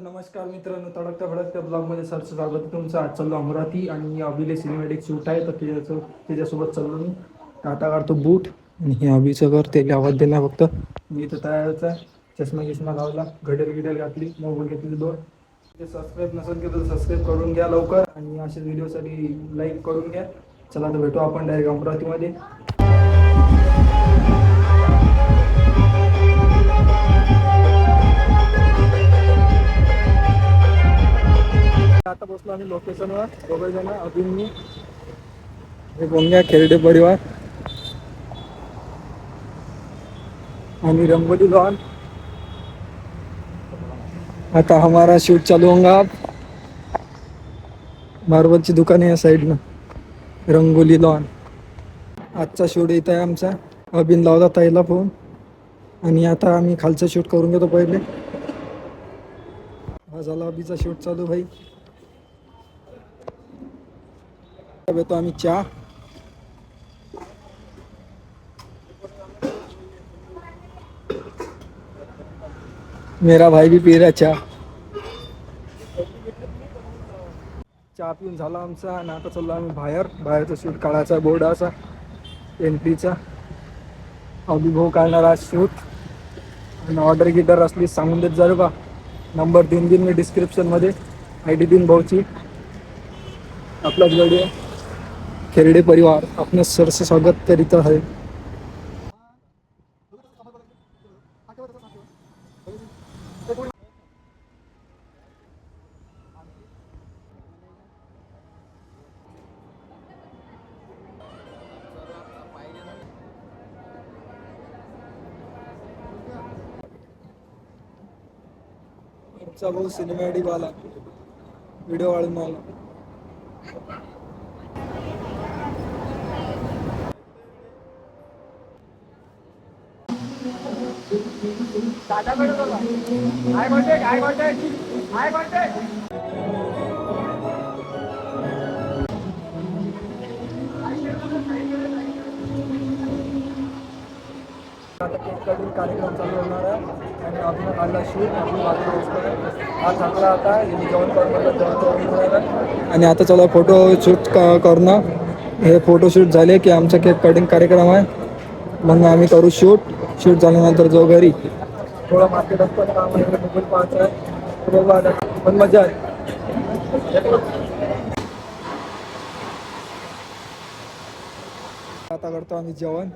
नमस्कार मित्रांनो, तडकत्या भडकत्या ब्लॉगमध्ये सरचं स्वागत आहे तुमचं. आज चाललो अमरावती आणि अभिले सिनेमॅटिक शूट आहे, तर त्याच्यासोबत चाललो मी. टाटा काढतो बूट आणि हे अभिचं घर त्याला आवाज दिला फक्त. मी इथं तयारचा चष्मा गिष्मा लावला, घडेल गिडेल घातली, मोबाईल घेतली दोन. ते सबस्क्राईब नसेल केलं तर सबस्क्राईब करून घ्या लवकर आणि अशा व्हिडिओसाठी लाईक करून घ्या. चला तर भेटू आपण डायरेक्ट अमरावतीमध्ये. आता बसलो आम्ही लोकेशनवर, दोघे जण अभिन मी. हे गोंग्या खेरडे परिवार आणि रंगोली लॉन. आता हमारा शूट चालू होगा. मार्बलची दुकान आहे या साईडनं, रंगोली लॉन. आजचा शूट इथं आहे आमचा. अभिन लावला ताईला फोन आणि आता आम्ही खालचं शूट करून घेतो पहिले. हा झाला अभिचा शूट चालू भाई. येतो आम्ही चहा. मेरा भाई भी पी रहा चहा. चहा पिऊन झाला आमचा आणि आता चाललो आम्ही बाहेरचा शूट काढायचा बोर्ड असा एंट्रीचा. अभिभाऊ काढणार आज शूट आणि ऑर्डर गिटर असली सांगून देत जर का. नंबर दिन मी डिस्क्रिप्शनमध्ये, ID दिन भाऊची. आपलाच गाडी आहे, खेरडे परिवार. अपने सर से स्वागत करीत आहे. आमचा भाऊ सिनेमॅटिक वाला व्हिडिओ वाढून मला. आता केक कटिंग कार्यक्रम चालू होणार आहे आणि आपण काढला शूट. आपण हा थकला आता, जेवण करून जेवण. आणि आता चला फोटो शूट करणं. हे फोटोशूट झाले की आमचा केक कटिंग कार्यक्रम आहे, मग आम्ही करू शूट. शूट झाल्यानंतर जाऊ घरी. थोडा मार्केट असतं काम आहे, मोबाईल पाहायचा आहे, पण मजा आहे. आता करतो आम्ही जेवण.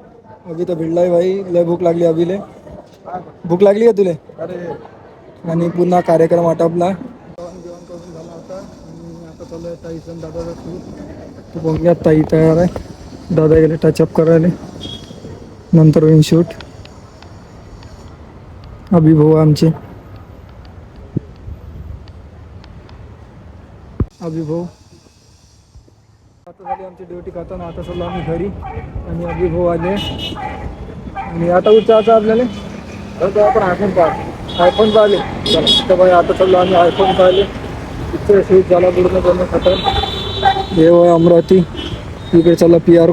अभि तर भिडलाय भाई, लय भूक लागली अभिले. भूक लागली का तुले? आणि पुन्हा कार्यक्रम आटपला. जेवण करून झाला होता आणि आता चालू आहे ताईचं दादाचा शूट. बघूया ताई तयार आहे, दादा गेले टचअप करायला. नंतर होईल शूट. अभिभाऊ आमचे, अभिभाऊ. आता झाली आमची ड्युटी करताना. आता चाललो आम्ही घरी आणि अभिभाऊ आले आणि आता उच्चाचा आपल्याला आपण आयफोन पाहिले. तर बाई आता चाललो आम्ही आयफोन पाहिले. इथं शूट झाला पूर्ण खतम. हे अमरावती. इकडे चालला PR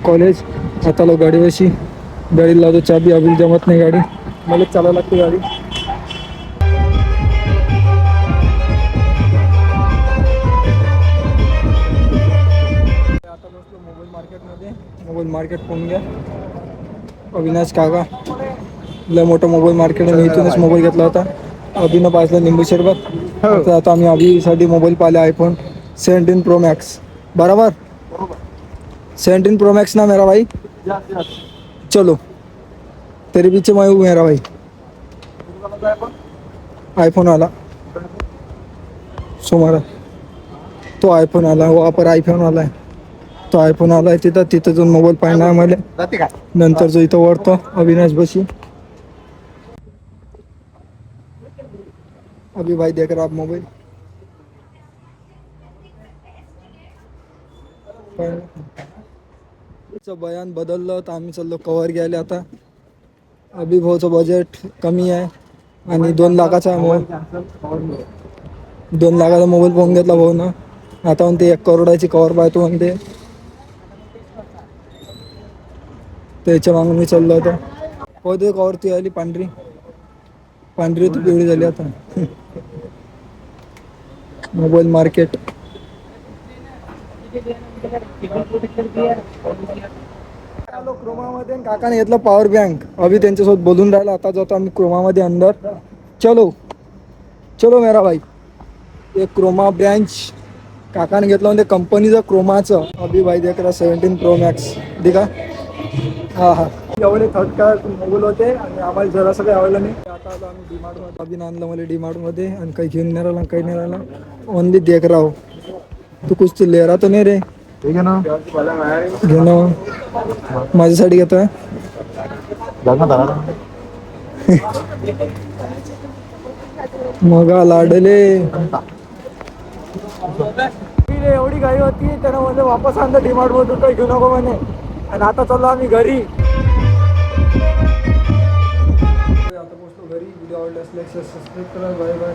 कॉलेज. आता लो गाडीवरशी, गाडी लावतो चाबी. अभिल जमत नाही गाडी, मलाच चालायला लागते गाडी. आता बसलो मोबाईल मार्केटमध्ये. मोबाईल मार्केट पाहून घ्या. अविनाश काका, लय मोठं मोबाईल मार्केट आहे. इथूनच मोबाईल घेतला होता. अभिनं पाहिलं निंबू शरबत. आता आम्ही अभिसाठी मोबाईल पाहिले iPhone 17 Pro Max. बराबर 17 Pro Max ना मेरा भाई. चलो तेरे पीछे मैं हूँ मेरा भाई. आईफोन आला सोमारा. तो आयफोन आला, वापर आयफोन आला आहे. तो आयफोन आला आहे तिथं जाऊन मोबाईल पाहणार मला. नंतर जो इथं वरतो अविनाश बशी. अभी भाई देख रहा आप मोबाईल. बयान बदललं तर आम्ही चाललो कवर घ्यायला. आता अभिभाऊचं बजेट कमी आहे आणि 2 लाखाचा मोबाईल, 2 लाखाचा मोबाईल पाहून घेतला भाऊ ना. आता म्हणते 1 करोडाची कवर पाहतो म्हणते. त्याच्या मागून मी चाललो होतो. होते कवर ती आली पांढरी, पांढरी ती पिवळी झाली आता. Mobile market. आलो क्रोमामध्ये काकाने घेतला पॉवर बँक. अभि त्यांच्यासोबत बोलून राहिला. आता जातो आम्ही क्रोमामध्ये अंदर. चलो चलो मेरा भाई. एक क्रोमा ब्रँच काकाने घेतला म्हणजे कंपनीचं क्रोमाचं. अभि भाई देख रहा 17 Pro Max दिखा. हा हा एवढे थर्ड क्लास मोबाईल होते आणि आम्हाला जरा सगळं आवडलं नाही. आता आलो आम्ही डीमार्ट मध्ये. अभिन आणलं मला डीमार्ट मध्ये आणि काही घेऊन नाही राहिला काही नाही राहिला. ओनली देख रहा हो. तू कुछ ले रहा तो नाही रे. ठीक आहे ना. घे ना माझ्यासाठी घेतोय. मग लाडले एवढी घाई होती त्यानं म्हणजे वापस आणलं डीमार्ट मधून काही घेऊ नको म्हणे. आणि आता चाललो आम्ही घरी. आता पोहोचलो घरी. व्हिडिओ आवडल्यास लाईक सबस्क्राईब करा. Bye bye.